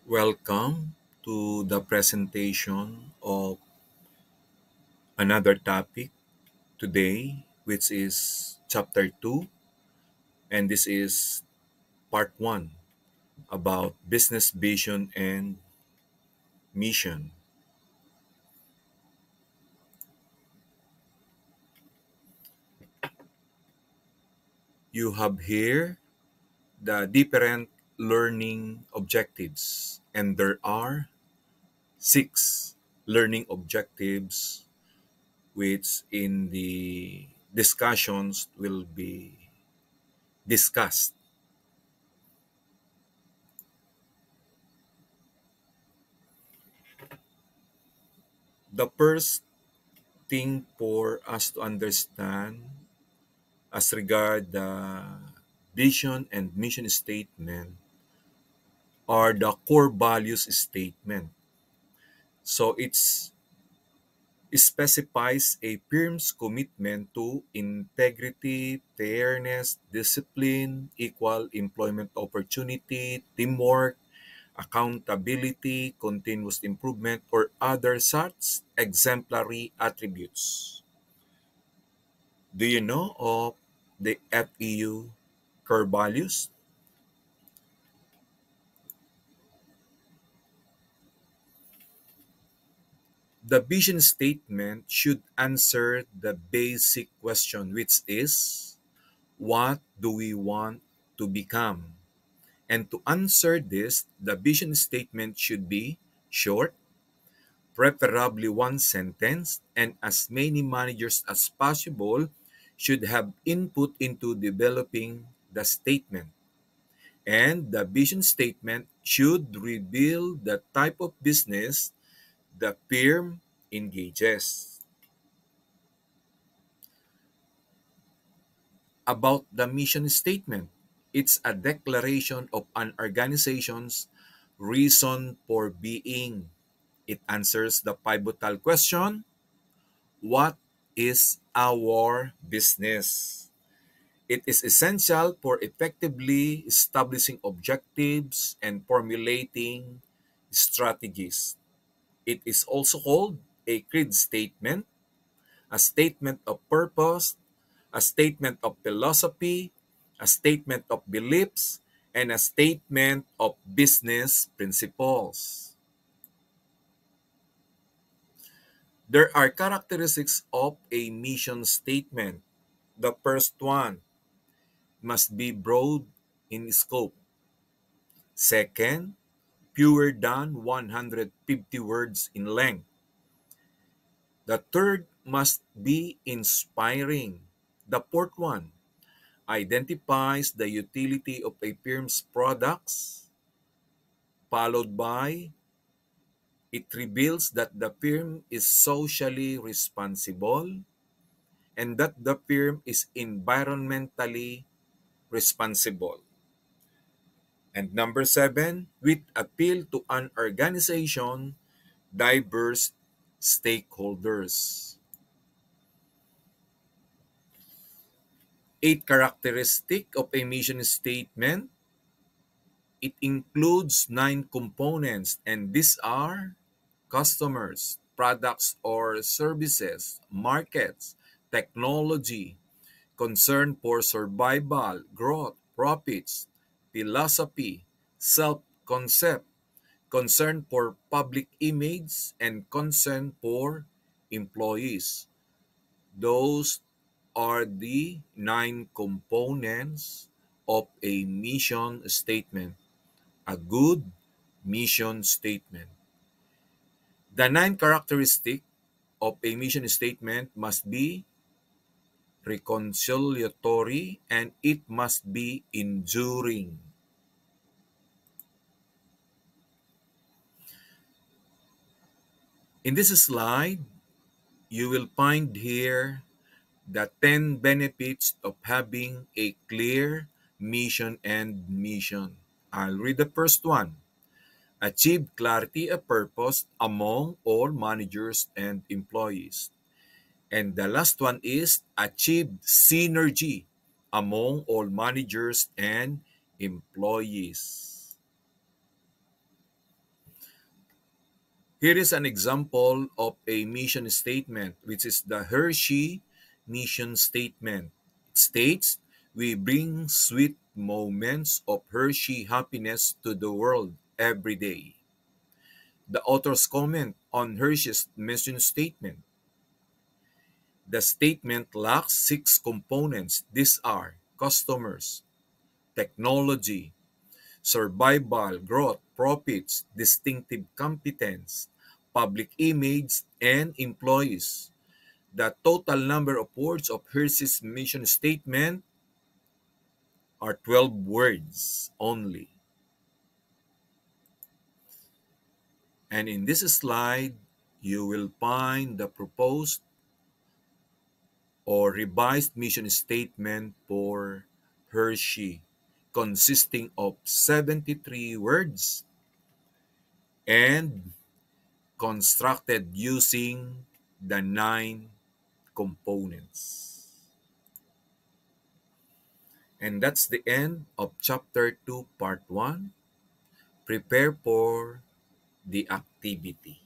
Welcome to the presentation of another topic today, which is Chapter 2, and this is Part 1 about business vision and mission. You have here the different learning objectives, and there are six learning objectives, which in the discussions will be discussed. The first thing for us to understand as regard the vision and mission statement are the core values statement. So it specifies a firm's commitment to integrity, fairness, discipline, equal employment opportunity, teamwork, accountability, continuous improvement, or other such exemplary attributes. Do you know of the FEU core values? The vision statement should answer the basic question, which is what do we want to become? And to answer this, the vision statement should be short, preferably one sentence, and as many managers as possible should have input into developing the statement. And the vision statement should reveal the type of business the firm engages. About the mission statement, it's a declaration of an organization's reason for being. It answers the pivotal question, what is our business? It is essential for effectively establishing objectives and formulating strategies. It is also called a creed statement, a statement of purpose, a statement of philosophy, a statement of beliefs, and a statement of business principles. There are characteristics of a mission statement. The first one must be broad in scope. Second, fewer than 150 words in length. The third must be inspiring. The fourth one identifies the utility of a firm's products, followed by it reveals that the firm is socially responsible and that the firm is environmentally responsible. And number seven, with appeal to an organization, diverse stakeholders. Eight characteristic of a mission statement. It includes nine components, and these are customers, products or services, markets, technology, concern for survival, growth, profits, philosophy, self-concept, concern for public image, and concern for employees. Those are the nine components of a mission statement, a good mission statement. The nine characteristics of a mission statement must be reconciliatory and it must be enduring. In this slide, you will find here the 10 benefits of having a clear mission. I'll read the first one. Achieve clarity of purpose among all managers and employees. And the last one is achieve synergy among all managers and employees. Here is an example of a mission statement, which is the Hershey mission statement. It states, "We bring sweet moments of Hershey happiness to the world every day." The author's comment on Hershey's mission statement. The statement lacks 6 components. These are customers, technology, survival, growth, profits, distinctive competence, public image, and employees. The total number of words of Hershey's mission statement are 12 words only. And in this slide, you will find the proposed or revised mission statement for Hershey, consisting of 73 words and constructed using the 9 components. And that's the end of Chapter 2, Part 1. Prepare for the activity.